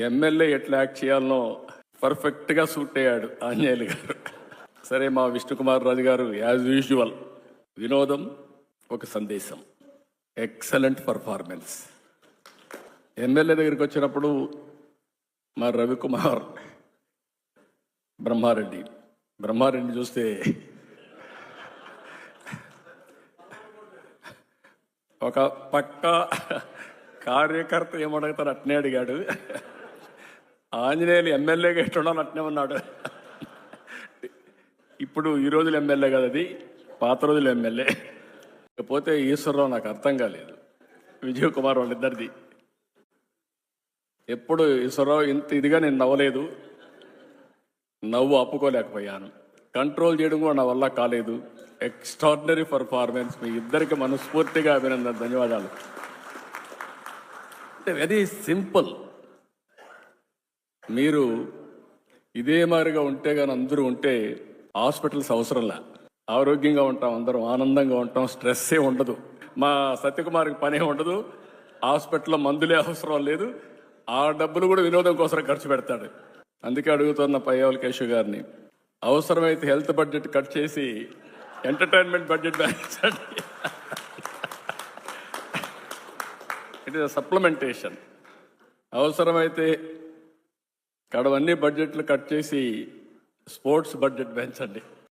MLA ఎట్లా act చేయాలనో పర్ఫెక్ట్గా సూట్ అయ్యాడు ఆంజనేయులు గారు. సరే, మా విష్ణుకుమార్ రాజు గారు యాజ్ యూజువల్ వినోదం, ఒక సందేశం, ఎక్సలెంట్ పర్ఫార్మెన్స్. ఎమ్మెల్యే దగ్గరికి వచ్చినప్పుడు మా రవికుమార్ బ్రహ్మారెడ్డి చూస్తే ఒక పక్క కార్యకర్త ఏమడుగుతారు అట్నే అడిగాడు. ఆంజనేయులు ఎమ్మెల్యేగా ఎట్టుండాలని అట్నే ఉన్నాడు. ఇప్పుడు ఈ రోజులు ఎమ్మెల్యే కదా, అది పాత రోజులు ఎమ్మెల్యే. పోతే ఈశ్వరరావు నాకు అర్థం కాలేదు, విజయ్ కుమార్ వాళ్ళిద్దరిది. ఎప్పుడు ఈశ్వరరావు ఇంత ఇదిగా నేను నవ్వలేదు, నవ్వు ఆపుకోలేకపోయాను, కంట్రోల్ చేయడం కూడా నా వల్ల కాలేదు. Extraordinary performance. మీ ఇద్దరికి మనస్ఫూర్తిగా అభినందన, ధన్యవాదాలు. Very simple. మీరు ఇదే మాదిరిగా ఉంటే కానీ అందరూ ఉంటే హాస్పిటల్స్ అవసరంలా, ఆరోగ్యంగా ఉంటాం, అందరం ఆనందంగా ఉంటాం, స్ట్రెస్సే ఉండదు. మా సత్యకుమార్కి పనే ఉండదు, హాస్పిటల్లో మందులే అవసరం లేదు, ఆ డబ్బులు కూడా వినోదం కోసం ఖర్చు పెడతాడు. అందుకే అడుగుతున్న పయ్యావుల కేశవ్ గారిని, అవసరమైతే హెల్త్ బడ్జెట్ కట్ చేసి ఎంటర్టైన్మెంట్ బడ్జెట్ పెంచండి. It is supplementation. అవసరమైతే కడవన్నీ బడ్జెట్లు కట్ చేసి స్పోర్ట్స్ బడ్జెట్ పెంచండి.